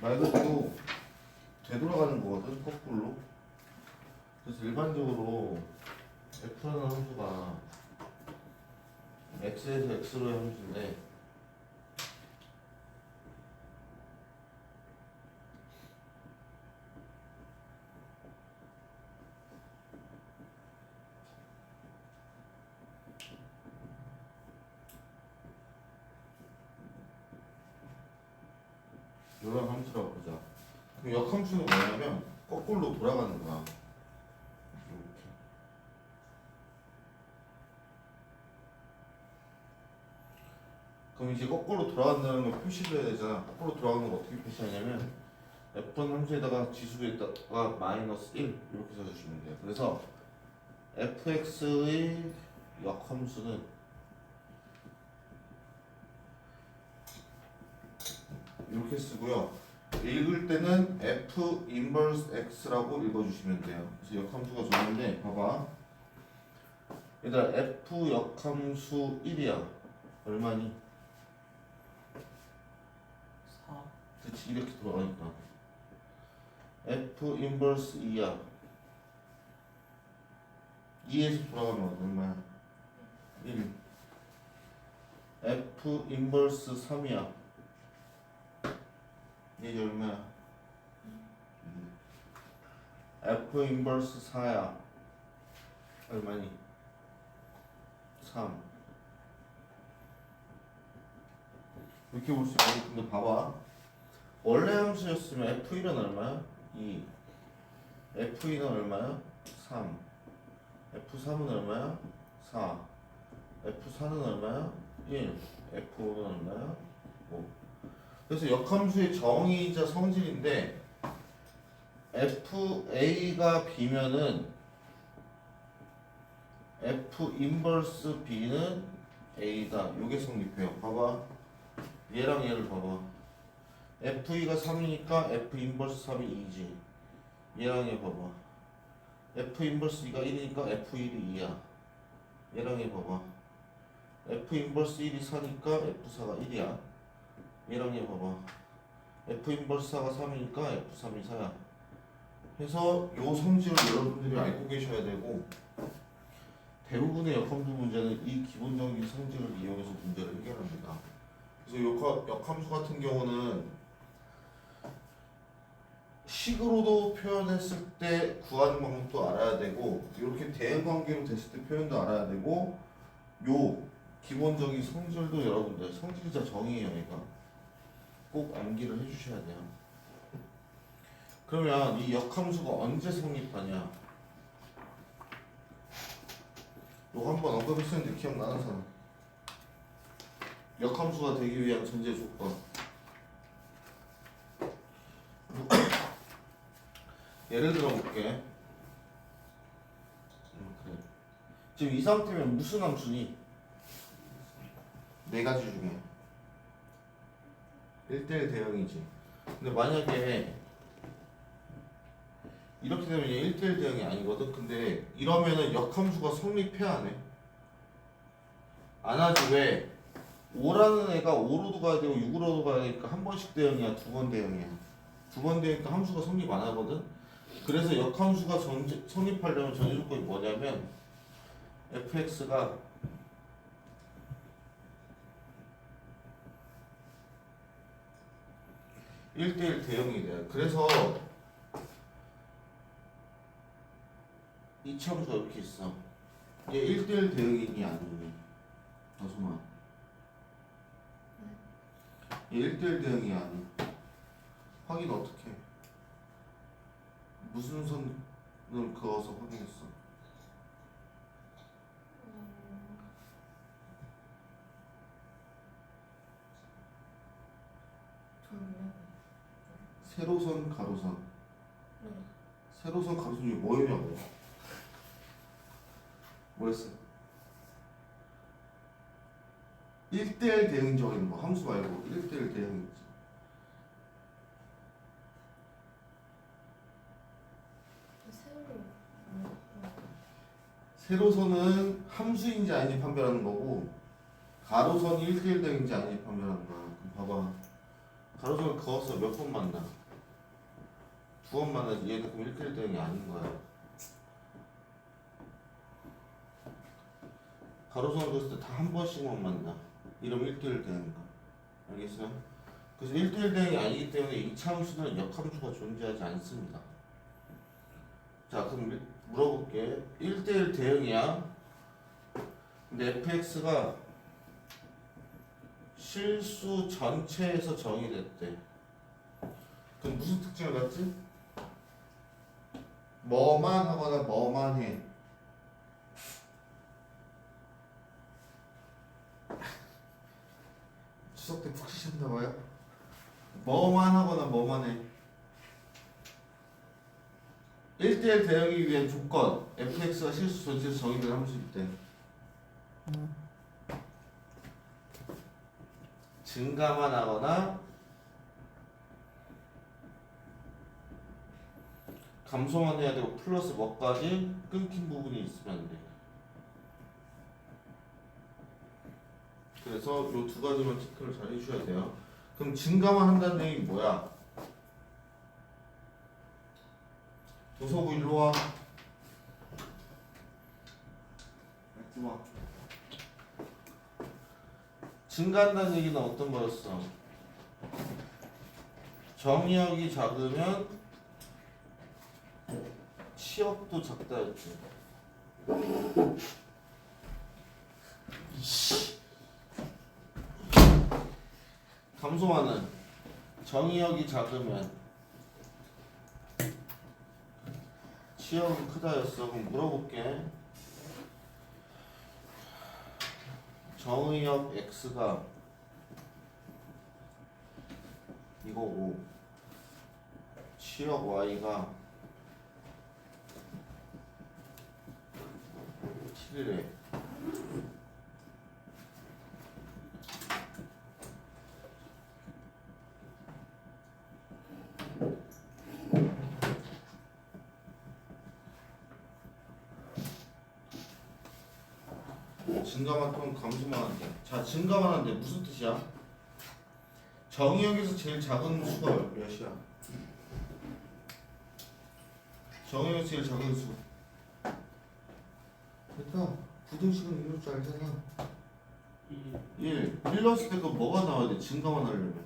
말 그대로 되돌아가는 거거든, 거꾸로. 그래서 일반적으로 f라는 함수가 x에서 x로의 함수인데 이런 함수라고 보자. 그럼 역함수는 뭐냐면 거꾸로 돌아가는 거야. 이렇게. 그럼 이제 거꾸로 돌아간다는 걸 표시를 해야 되잖아. 거꾸로 돌아가는 거 어떻게 표시하냐면 f는 함수에다가 지수에다가 마이너스 1 이렇게 써주시면 돼요. 그래서 fx의 역함수는 이렇게 쓰고요. 읽을 때는 f 인버스 x라고 읽어주시면 돼요. 그래서 역함수가 좋은데 봐봐. 얘들아 f 역함수 1이야. 얼마니? 4. 그치, 이렇게 돌아가니까. f 인버스 2야. 2에서 돌아가면 얼마야? 1. f 인버스 3이야. 이게 얼마야? f 인버스 4야. 얼마니? 3. 이렇게 볼 수 있고, 근데 봐봐. 원래 함수였으면 f1은 얼마야? 2. f2는 얼마야? 3. f3은 얼마야? 4. f4는 얼마야? 1. f5는 얼마야? 5. 그래서 역함수의 정의이자 성질인데 FA가 B면은 F 인버스 B는 A다. 요게 성립해요. 봐봐. 얘랑 얘를 봐봐. FE가 3이니까 F 인버스 3이 2지. 얘랑 얘 봐봐. F 인버스 2가 1이니까 F1이 2야. 얘랑 얘 봐봐. F 인버스 1이 4니까 F4가 1이야. 얘랑 얘 봐봐. F 인버스 4가 3이니까 F3이 4야. 해서 요 성질을 여러분들이 알고 계셔야 되고, 대부분의 역함수 문제는 이 기본적인 성질을 이용해서 문제를 해결합니다. 그래서 역함수 같은 경우는 식으로도 표현했을 때 구하는 방법도 알아야 되고, 이렇게 대응관계로 됐을 때 표현도 알아야 되고, 요 기본적인 성질도 여러분들 성질자 정의예요. 얘가 꼭 암기를 해주셔야 돼요. 그러면 이 역함수가 언제 성립하냐? 요거 한번 언급했었는데 기억나는 사람? 역함수가 되기 위한 전제 조건. 예를 들어 볼게. 그래. 지금 이 상태면 무슨 함수니? 네 가지 중에 1대1 대응이지. 근데 만약에 이렇게 되면 얘 1대1 대응이 아니거든. 근데 이러면은 역함수가 성립해야 하네. 안 하지. 왜? 5라는 애가 5로도 가야 되고 6으로도 가야 되니까 한 번씩 대응이야, 두 번 대응이야. 두 번 대응이니까 함수가 성립 안 하거든. 그래서 역함수가 성립하려면 전제 조건이 뭐냐면 fx가 (1대1) 대응이 돼요. 그래서 이 함수가 이렇게 있어. 얘 1대1 대응이니 아니니? 다솜아. 얘 1대1 대응이 아니. 확인 어떻게 해? 무슨 선을 그어서 확인했어? 세로선, 가로선. 네. 세로선, 가로선 이게 뭐였냐고. 뭐였어? 1대1 대응 적인 거 함수 말고 1대1 대응 있지. 세로선은 함수인지 아닌지 판별하는 거고, 가로선이 1대1 대응인지 아닌지 판별하는 거야. 그럼 봐봐. 가로선을 그어서 몇 번 만나? 두 번 만나지. 얘는 그럼 1대1 대응이 아닌 거야. 가로선을 그었을 때 다 한 번씩만 만나. 이러면 1대1 대응인 거야. 알겠어요? 그래서 1대1 대응이 아니기 때문에 이차함수는 역함수가 존재하지 않습니다. 자, 그럼 물어볼게. 1대1 대응이야. 근데 fx가 실수 전체에서 정의됐대. 그럼 무슨 특징을 갖지? 뭐만 하거나 뭐만 해. 추석 때 푹 쉬셨나 봐요? 뭐만 하거나 뭐만 해. 1대1 대응이 위한 조건. fx가 실수 전체에서 정의된 함수일 때. 증가만 하거나 감소만 해야 되고 플러스 뭐까지 끊긴 부분이 있으면 안 돼. 그래서 요 두 가지만 체크를 잘 해주셔야 돼요. 그럼 증가만 한다는 얘기 뭐야? 도서부 일로 와. 와. 증가한다는 얘기는 어떤 거였어? 정의역이 작으면 치역도 작다였지. 감소하는 정의역이 작으면 치역은 크다였어. 그럼 물어볼게. 정의역 x가 이거고 치역 y가 7이래. 증가만 또는 감소만 한대. 자, 증가만 한대 무슨 뜻이야? 정의역에서 제일 작은 수가 몇이야? 정의역에서 제일 작은 수. 됐다. 부등식은 이럴 줄 알잖아. 1 넣었을 때 그 뭐가 나와야 돼? 증가만 하려면.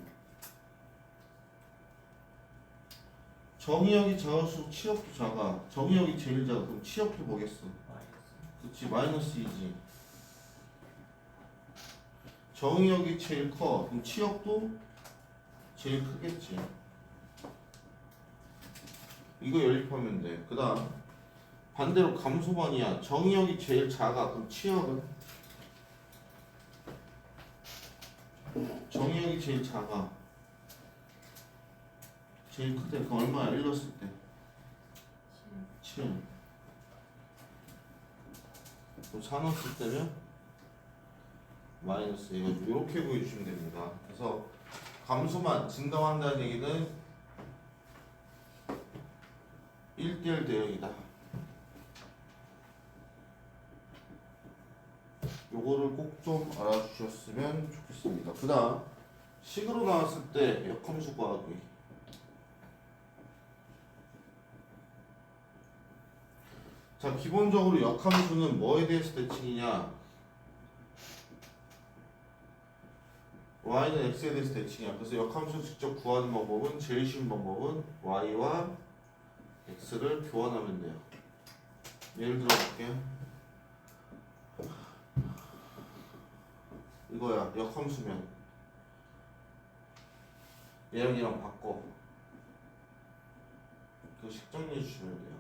정의역이 작을수록 치역도 작아. 정의역이 제일 작아. 그럼 치역도 뭐겠어? 그렇지, 마이너스 2지. 정의역이 제일 커. 그럼 치역도 제일 크겠지. 이거 연립하면 돼. 그 다음 반대로 감소반이야. 정의역이 제일 작아. 그럼 치역은? 정의역이 제일 작아. 제일 크대. 그럼 얼마야? 1 넣었을 때? 7. 그럼 4 넣었을 때는? 마이너스 이렇게 보여주시면 됩니다. 그래서 감소만 증가한다는 얘기는 1대1 대응이다. 요거를 꼭 좀 알아주셨으면 좋겠습니다. 그 다음 식으로 나왔을 때 역함수 구하기. 자, 기본적으로 역함수는 뭐에 대해서 대칭이냐? y는 x에 대해서 대칭이야. 그래서 역함수 직접 구하는 방법은 제일 쉬운 방법은 y와 x를 교환하면 돼요. 예를 들어 볼게요. 이거야. 역함수면 얘랑 얘랑 바꿔. 그 식 정리해 주시면 돼요.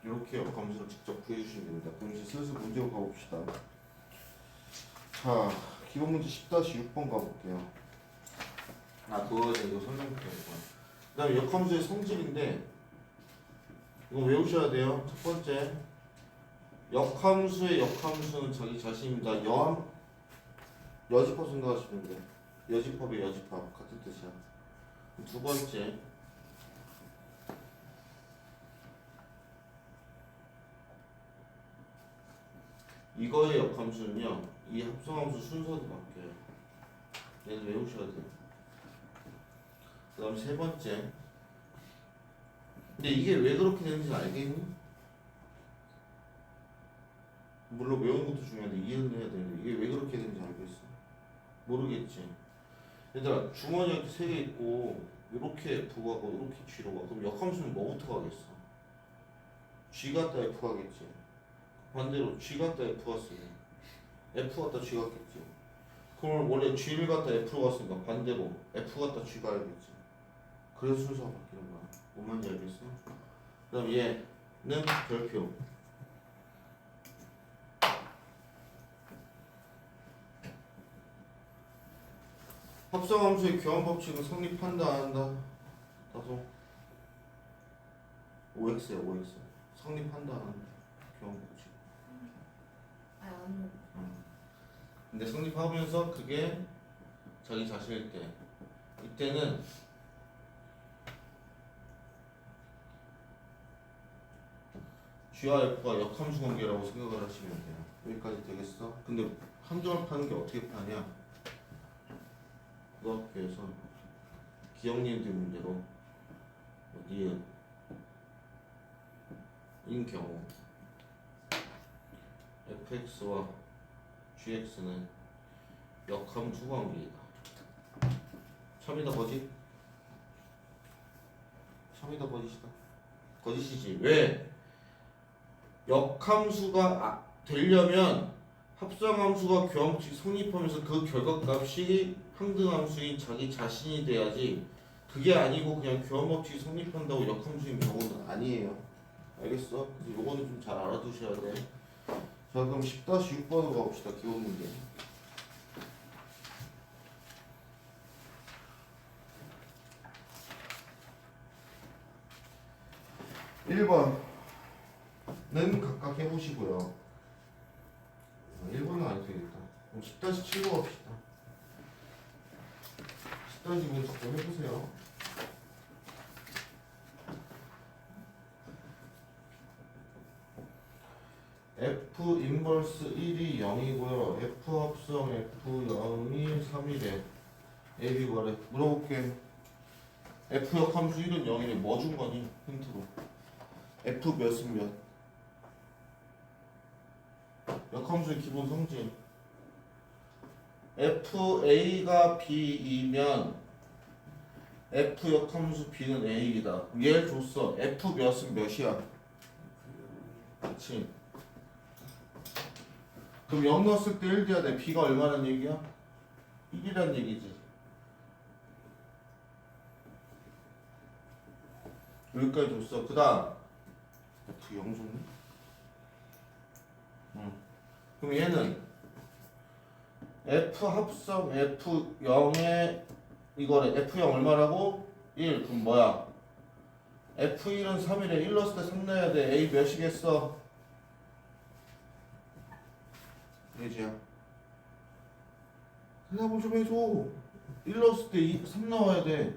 이렇게 역함수를 직접 구해주시면 됩니다. 그럼 이제 슬슬 문제로 가봅시다. 자, 기본 문제 10-6번 가볼게요. 그거 이거 설명부터 해봐. 그 다음에 역함수의 성질인데 이거 외우셔야 돼요. 첫 번째, 역함수의 역함수는 자기 자신입니다. 여집합 생각하시면 돼. 여집합의 여집합 같은 뜻이야. 두 번째, 이거의 역함수는요, 이 합성함수 순서도 바뀌어요. 얘도 외우셔야 돼요. 그 다음 세 번째. 근데 이게 왜 그렇게 되는지 알겠니? 물론 외우는 것도 중요한데 이해는 해야 되는데 이게 왜 그렇게 되는지 알겠어? 모르겠지. 얘들아, 주머니 이렇게 세 개 있고 이렇게 F가 가고 이렇게 G로 가. 그럼 역함수는 뭐부터 가겠어? G 갔다 F 가겠지. 반대로 G 갔다 F 갔으니 F 갔다 G 갔겠지. 그럼 원래 G를 갖다 F로 갔으니까 반대로 F 갔다 G 가야겠지. 그래서 순서가 바뀌는 거야. 뭔 말인지 알겠어? 그 다음 얘는 별표. 합성함수의 교환법칙은 성립한다 안 한다? 다소 OX야 OX. 성립한다 안 한다? 교환법칙. 안 근데 성립하면서 그게 자기 자신일 때 이때는 G와 F가 역함수 관계라고 생각을 하시면 돼요. 여기까지 되겠어? 근데 함정을 파는 게 어떻게 파냐? 고등학교에서 기억니들 문제로 니은 인 경우 fx와 gx는 역함수 관계이다. 참이다 거짓? 참이다 거짓이다. 거짓이지. 왜? 역함수가 되려면 합성함수가 교환법칙 성립하면서 그 결과값이 항등함수인 자기 자신이 돼야지. 그게 아니고 그냥 교환법칙이 성립한다고 역함수인 경우는 아니에요. 알겠어? 그래서 요거는 좀 잘 알아두셔야 돼. 자, 그럼 10-6번으로 가봅시다. 기본 문제. 1번은 각각 해보시고요. 1번은 안 되겠다. 그럼 10-7로 갑시다. 10-9 조금 해보세요. F 인버스 1이 0이고요. F 합성 F 0이 3이래. A, B 구하래. 물어볼게. F 역함수 1은 0이래. 뭐 준 거니? 힌트로. F 몇은 몇? 역함수의 기본 성질. F A가 B이면 F 역함수 B는 A이다. 얘를 줬어. F 몇은 몇이야? 그렇지. 그럼 0 넣었을 때 1 돼야 돼. B가 얼마란 얘기야? 1이란 얘기지. 여기까지 줬어. 그 다음 F 0 줬네? 응. 그럼 얘는 F 합성 F 0에 이거래. F 0 얼마라고? 1. 그럼 뭐야? F 1은 3이래. 1 넣었을 때 3 넣어야 돼. A 몇이겠어? 예지야. 대답을 좀 해줘. 1 넣었을 때 3 나와야 돼.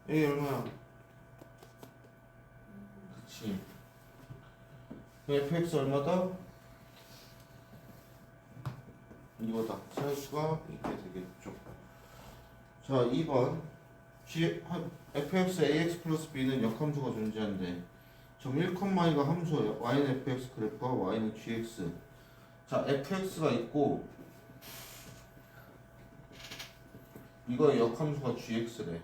A 얼마야? 그치. fx 얼마다? 이거다. 차수가 이렇게 되겠죠. 자, 2번. fx ax 플러스 b는 역함수가 존재한대. 점 1,2가 함수예요. y는 fx 그래프와 y는 gx. 자, fx가 있고 이거 역함수가 gx래.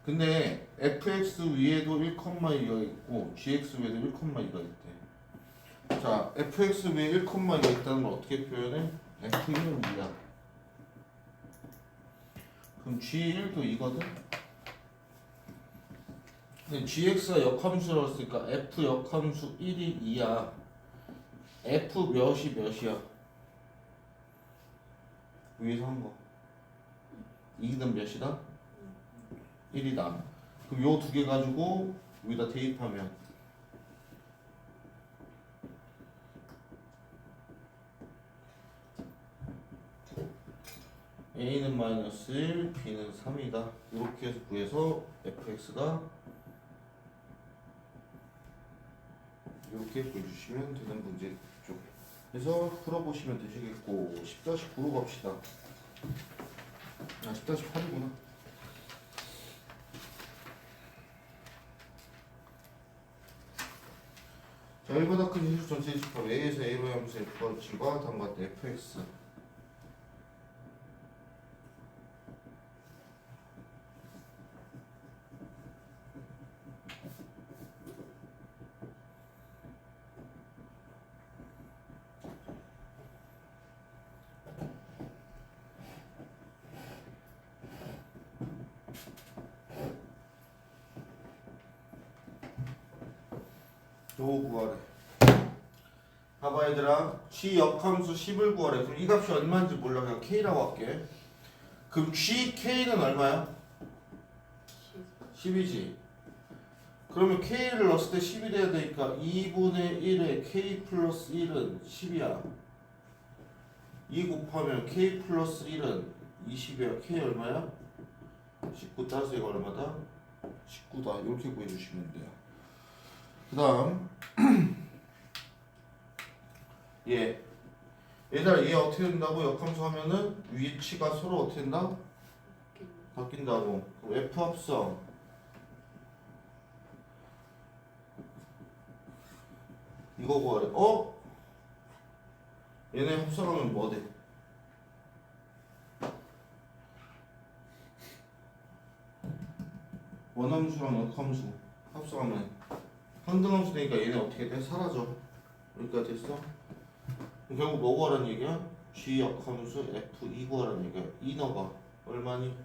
근데 fx 위에도 1,2가 있고 gx 위에도 1,2가 있대. 자, fx 위에 1,2가 있다는 걸 어떻게 표현해? f1은 2야. 그럼 g1도 2거든? 근데 gx가 역함수라고 했으니까 f 역함수 1이 2야. f 몇이 몇이야? 위에서 한 거. 2는 몇이다? 1이다. 그럼 요 두 개 가지고 여기다 대입하면 A는 마이너스 1, B는 3이다. 이렇게 해서 구해서 fx가 이렇게 보여주시면 되는 문제죠. 그래서 풀어보시면 되시겠고 10-9로 갑시다. 10-8이구나. 자, 1보다 큰 인수 전체 집합 A에서 A로 함수 F가 다음과 같다. fx 요거 구하래. 봐봐 얘들아, G 역함수 10을 구하래. 그럼 이 값이 얼마인지 몰라. 그냥 K라고 할게. 그럼 GK는 얼마야? 10이지. 그러면 K를 넣었을 때 10이 돼야 되니까 2분의 1에 K 플러스 1은 10이야. 2 곱하면 K 플러스 1은 20이야. K 얼마야? 19 따서 이거 얼마다? 19다. 이렇게 구해주시면 돼요. 그 다음 얘들아, 얘 어떻게 된다고? 역함수 하면은 위치가 서로 어떻게 된다? 바뀐다고. 그럼 F 합성 이거 구하래. 얘네 합성하면 뭐 돼? 원함수랑 역함수 합성하면 항등함수 되니까 얘네 어떻게 돼? 사라져. 여기까지 됐어? 그럼 결국 뭐 구하라는 얘기야? G 역함수 F2 구하라는 얘기야. 2 넣어봐. 얼마니?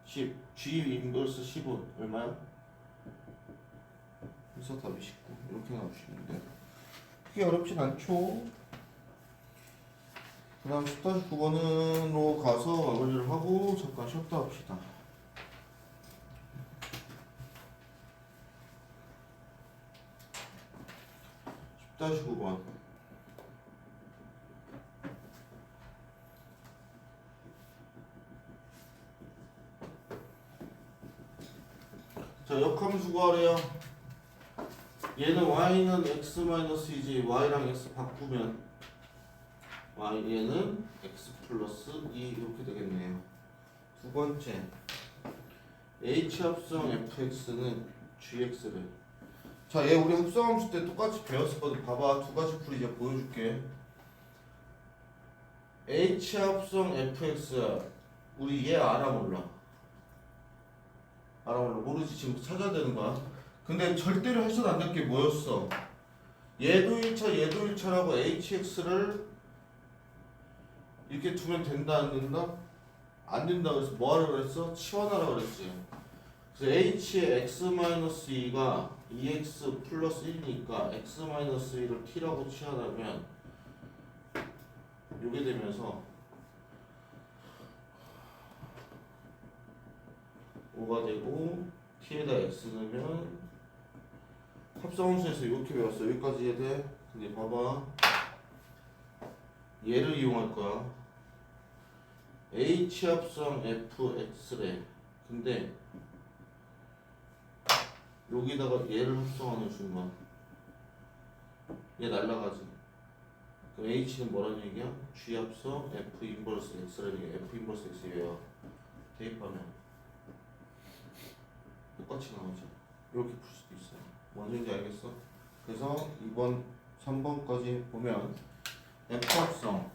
10. G 인버스 10은 얼마야? 그래서 답이 19. 이렇게 나오시면 돼. 크게 어렵진 않죠? 그 다음 10-9번으로 가서 마무리를 하고 잠깐 쉬었다 합시다. 10-9번. 자, 역함수 구하래요. 얘는 y는 x-2지. y랑 x 바꾸면 얘는 x 플러스 2 이렇게 되겠네요. 두 번째, h 합성 fx는 gx를. 자, 얘 우리 합성함수 때 똑같이 배웠었거든. 봐봐, 두 가지 풀 이제 보여줄게. h 합성 fx 우리 얘 알아 몰라? 알아 몰라? 모르지. 지금 찾아야 되는 거야. 근데 절대로 해서는 안 될 게 뭐였어? 얘도 1차 얘도 1차라고 hx를 이렇게 두면 된다 안 된다? 안 된다. 그래서 뭐 하라 그랬어? 치환하라 그랬지. 그래서 h의 x-2가 2x 플러스 1이니까 x-1을 t라고 치환하면 요게 되면서 5가 되고 t에다 x 넣으면 합성함수에서 이렇게 배웠어. 여기까지 해야 돼. 근데 봐봐, 얘를 이용할 거야. h 합성 fx래. 근데 여기다가 얘를 합성하는 순간 얘 날라가지. 그럼 h는 뭐라는 얘기야? g 합성 f 인버스 x라는 얘기야. f 인버스 x 얘야. 대입하면 똑같이 나오지. 이렇게 풀 수도 있어요. 뭔지 알겠어? 그래서 2번, 3번까지 보면 f 합성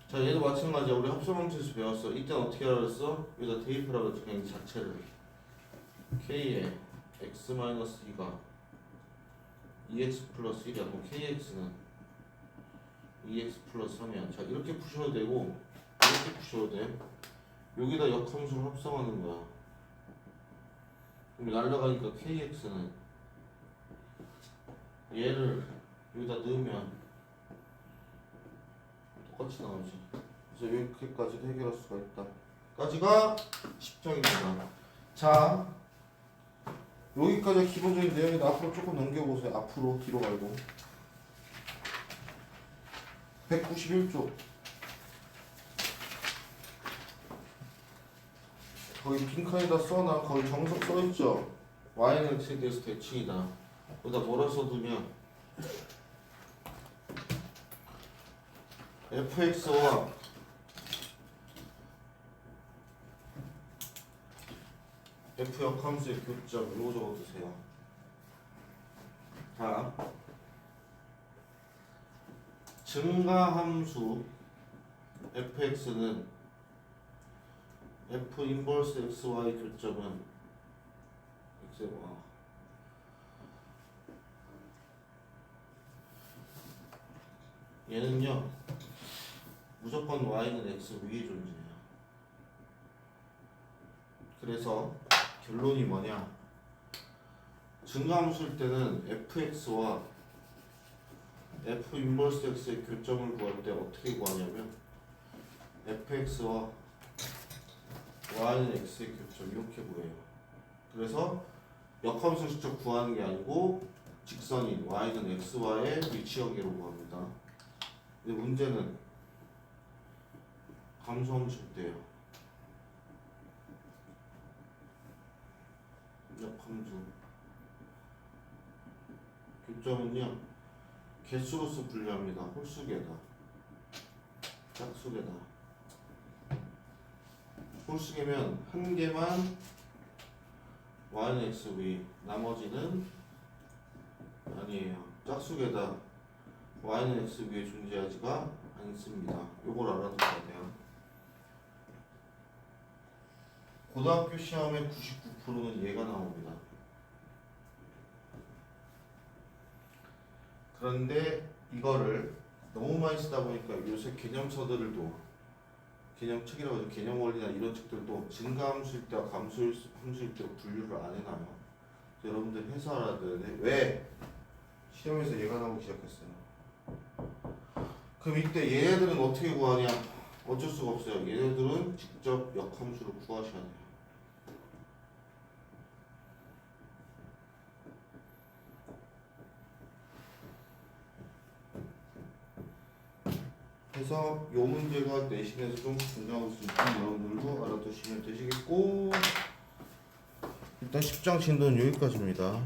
자, 얘도 마찬가지야. 우리 합성함수에서 배웠어. 이때는 어떻게 하라 그랬어? 여기다 대입하라 그랬지. 그냥 이 자체를 k에 x-2가 2x 플러스 1이야. 그럼 kx는 2x 플러스 3이야. 자, 이렇게 푸셔도 되고 이렇게 푸셔도 돼. 여기다 역함수를 합성하는 거야. 그럼 날라가니까 kx는 얘를 여기다 넣으면 똑같이 나오지. 그래서 이렇게까지도 해결할 수가 있다. 까지가 10장입니다. 자, 여기까지가 기본적인 내용이다. 앞으로 조금 넘겨보세요. 앞으로 뒤로 말고 191쪽 거기 빈칸에다 써놔. 거기 정석 써있죠? y는 x에 대해서 대칭이다. 거기다 뭐라 써두냐? fx와 f 역함수의 교점 이거 적어두세요. 자, 증가함수 fx는 f 인버스 xy 교점은 x의 얘는요 무조건 y는 x 위에 존재해요. 그래서 결론이 뭐냐? 증가함수일 때는 fx와 f 인버스 x의 교점을 구할 때 어떻게 구하냐면 fx와 y는 x의 교점 이렇게 구해요. 그래서 역함수 직접 구하는 게 아니고 직선인 y는 x와의 위치 관계로 구합니다. 근데 문제는 감소함수일 때요. 역함수 교점은요 개수로서 분류합니다. 홀수계다, 짝수계다. 홀수계면 한 개만 y는 x 위, 나머지는 아니에요. 짝수계다. y는 x 위에 존재하지가 않습니다. 요걸 알아두셔야 돼요. 고등학교 시험의 99%는 얘가 나옵니다. 그런데 이거를 너무 많이 쓰다 보니까 요새 개념서들도 개념책이라고 해서 개념 원리나 이런 책들도 증가함수일 때와 감소함수일 때 분류를 안 해놔요. 그래서 여러분들 해서 알아야 되는데 왜 시험에서 얘가 나오기 시작했어요. 그럼 이때 얘네들은 어떻게 구하냐? 어쩔 수가 없어요. 얘네들은 직접 역함수를 구하셔야 돼요. 그래서 이 문제가 내신에서 좀 등장할 수 있는 여러분들도 알아두시면 되시겠고, 일단 10장 진도는 여기까지입니다.